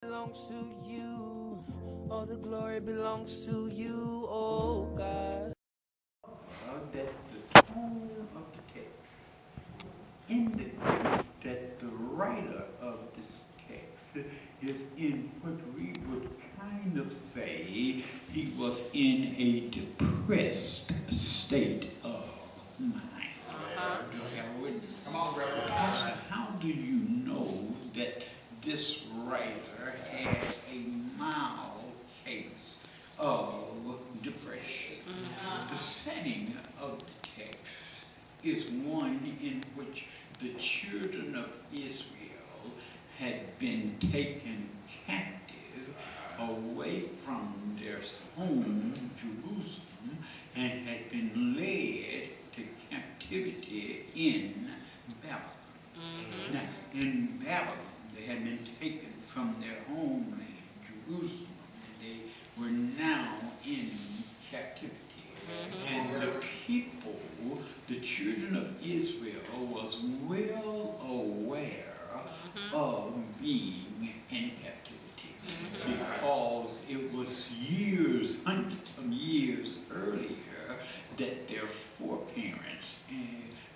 Belongs to you. All the glory belongs to you, oh God. That the tone of the text indicates that the writer of this text is in what we would kind of say he was in a depressed state of mind. Do I have a witness? Come on, Reverend. Pastor, how do you know that this writer had a mild case of depression? The setting of the text is one in which the children of Israel had been taken captive away from their home, Jerusalem, and had been led to captivity in Babylon. Now, in Babylon, they had been taken from their homeland, Jerusalem, and they were now in captivity. And the people, the children of Israel, was well aware of being in captivity because it was years, hundreds of years earlier that their foreparents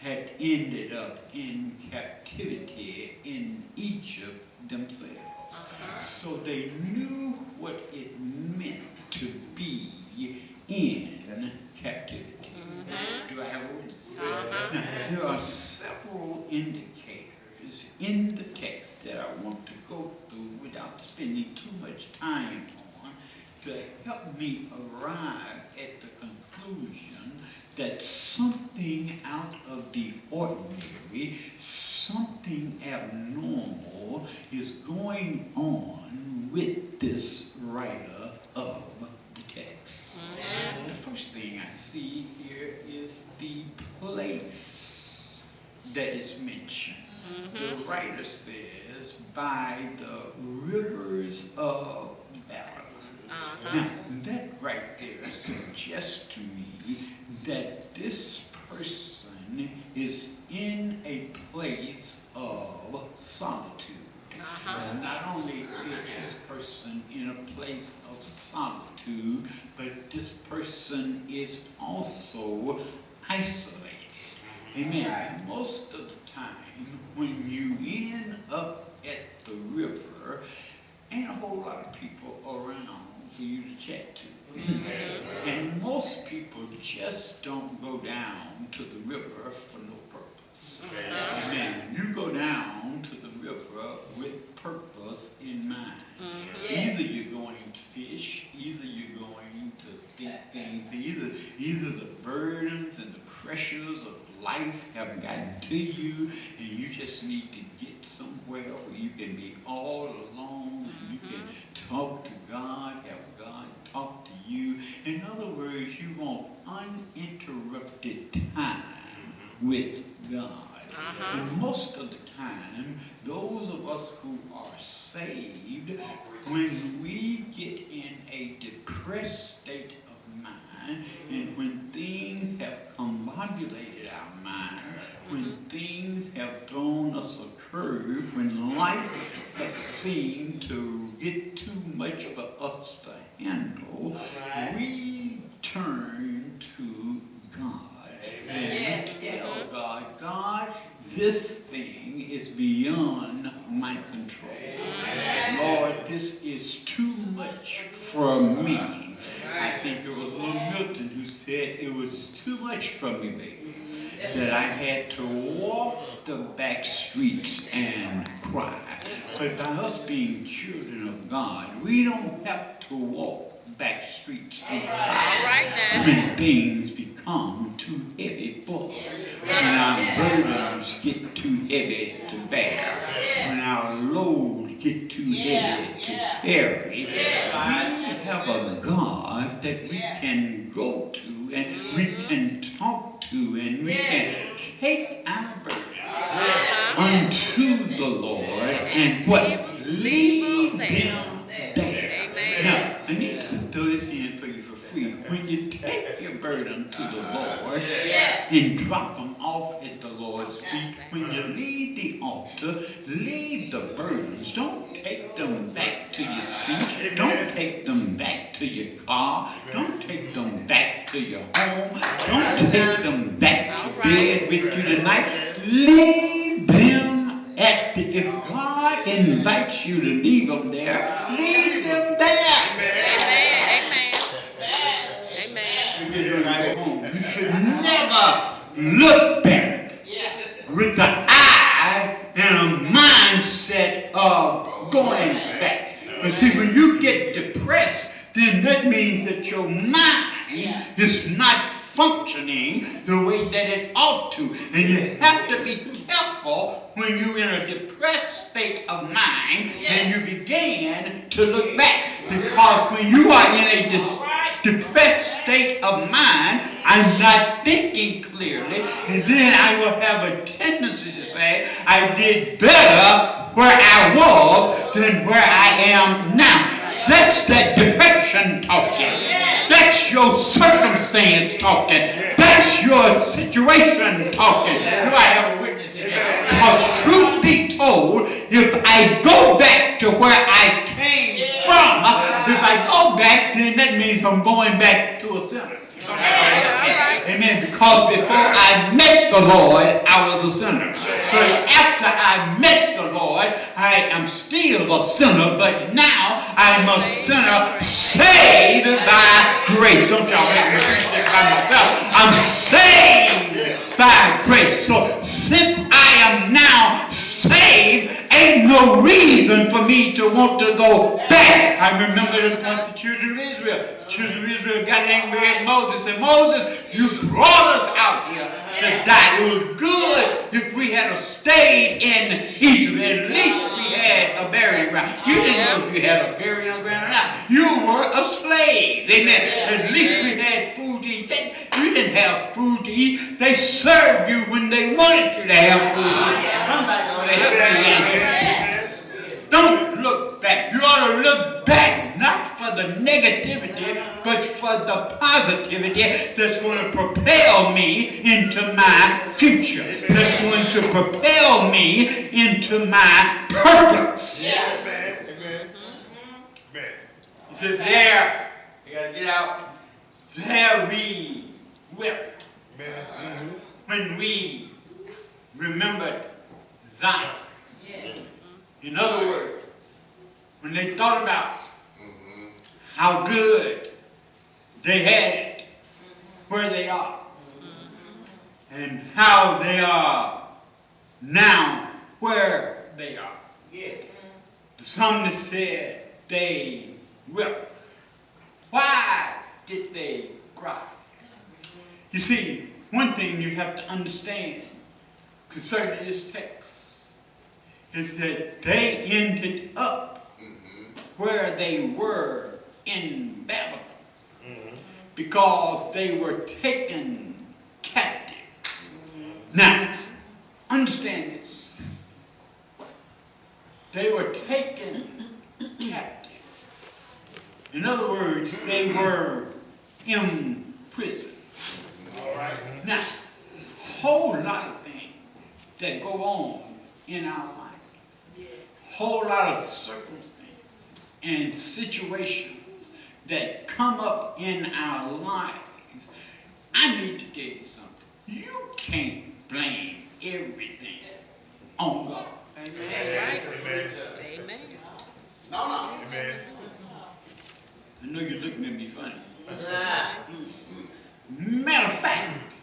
had ended up in captivity in Egypt themselves. So they knew what it meant to be in captivity. Do I have a witness? Now, there are several indicators in the text that I want to go through without spending too much time on to help me arrive at the conclusion that something out of the ordinary, something abnormal is going on with this writer of the text. The first thing I see here is the place that is mentioned. The writer says, by the rivers of Babylon. Now, that right there suggests to me that this person is in a place of solitude. Not only is this person in a place of solitude, but this person is also isolated. Amen. Most of the time, when you end up at the river, ain't a whole lot of people around for you to chat to. And most people just don't go down to the river for no purpose. Amen. You go down to the river with purpose in mind. Either you're going to fish, either you're going to think things, either the burdens and the pressures of life have gotten to you and you just need to get somewhere where you can be all alone and you can talk to God, have God talk to you. In other words, you want uninterrupted time with God. And most of the time, those of us who are saved, when we get in a depressed state of mind, and when things have combobulated our mind, when things have thrown us a curve, when life has seemed to get too much for us to handle, we turn to God. And we tell God, God, this thing is beyond my control. Lord, this is too much for me. I think it was Little Milton who said it was too much for me, baby, that I had to walk the back streets and cry. But by us being children of God, we don't have to walk back streets and cry when things become too heavy for us, when our burdens get too heavy to bear, when our loads get too heavy to carry. We have a God that we can go to and we can talk to and we can take our burdens unto the Lord and what? Leave them there. Now, I need to throw this in for you for free. When you take your burden to the Lord and drop them off at the Lord's feet, when you leave the altar, leave the burdens. Don't take them back to to your seat. Don't take them back to your car. Don't take them back to your home. Don't take them back to bed with you tonight. Leave them at the, if God invites you to leave them there, leave them there. Amen. You should never look back with the eye and a mindset of going back. But see, when you get depressed, then that means that your mind is not functioning the way that it ought to. And you have to be careful when you're in a depressed state of mind and you begin to look back. Because when you are in a depressed state of mind, I'm not thinking clearly, and then I will have a tendency to say, I did better where I was than where I am now. That's that depression talking. That's your circumstance talking. That's your situation talking. Do I have a witness in here? Because truth be told, if I go back to where I came from, if I go back, then that means I'm going back to a sinner. Amen. Because before I met the Lord, I was a sinner. But after I met the Lord, I am still a sinner, but now I'm a sinner saved by grace. Don't y'all make me preach that by myself. I'm saved by grace. So since I am now saved, ain't no reason for me to want to go back. I remember the children of Israel. The children of Israel got angry at Moses and said, Moses, you brought us out here to die. It was good if we had stayed in Egypt. At least we had a burying ground. You didn't know if you had a burying ground or not. You were a slave. Amen. At least we had food to eat. You didn't have food to eat. They served you when they wanted you to have food. Somebody ought to help me. Don't look back. You ought to look back, not for the negativity, but for the positivity that's going to propel me into my future. That's going to propel me into my purpose. Yes. Amen. He says, there, you got to get out. There we wept. When we remembered Zion. In other words, when they thought about how good they had it, where they are, and how they are now where they are. Yes. The psalmist said they wept. Why did they cry? You see, one thing you have to understand concerning this text is that they ended up where they were in Babylon because they were taken captive. Now, understand this. They were taken captive. In other words, they were in prison. All right. Now, a whole lot of things that go on in our lives. Whole lot of circumstances and situations that come up in our lives. I need to tell you something. You can't blame everything on God. Amen. Right. Amen. No. Amen. I know you're looking at me funny. Matter of fact,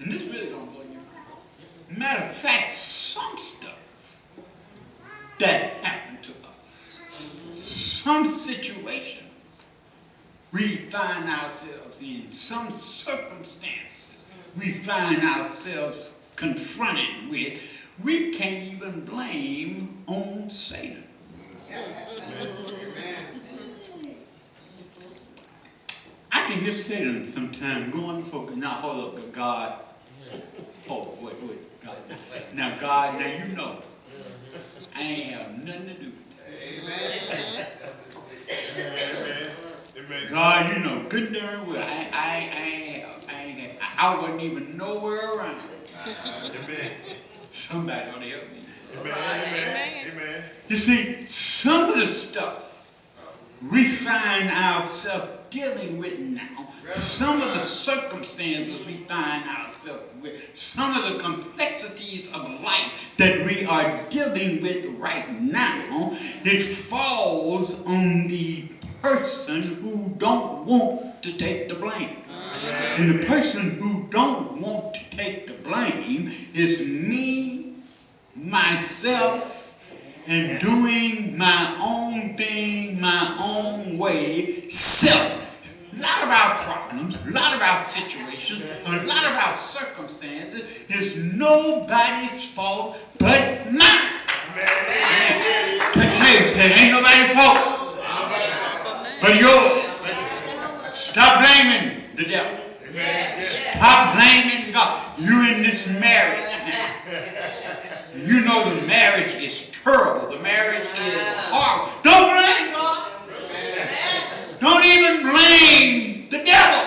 and this really don't blow your mind. Matter of fact, some stuff that happened to us, some situations we find ourselves in, some circumstances we find ourselves confronted with, we can't even blame on Satan. I can hear Satan sometimes going for now. Hold up, God. Oh, wait, God. Now, God, now you know. I ain't have nothing to do with that. Amen. God, you know, good darn well, I wasn't even nowhere around. Amen. Somebody ought to help me. Amen. You see, some of the stuff we find ourselves dealing with now, some of the circumstances we find ourselves with, some of the complexities of life that we are dealing with right now, it falls on the person who don't want to take the blame. And the person who don't want to take the blame is me, myself, and doing my own thing, my own way, self. A lot of our problems, a lot of our situations, a lot of our circumstances is nobody's fault but mine. Touch me, say, ain't nobody's fault but yours. Stop blaming the devil. Stop blaming God. You in this marriage now. You know the marriage is terrible. The marriage is horrible. Don't blame God. Don't even blame the devil.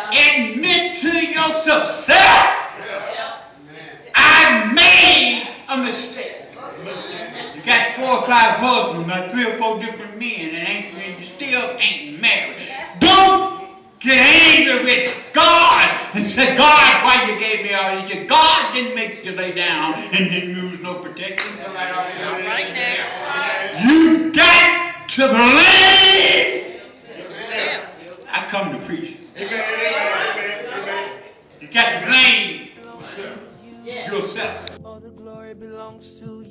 Admit to yourself, I made a mistake. You got 4 or 5 husbands, got 3 or 4 different men, and you still ain't married. Don't get angry with God and say, God, why you gave me all this? God didn't make you lay down and didn't use no protection. Right there. You got to blame. I come to preach. You got to blame yourself. All the glory belongs to you.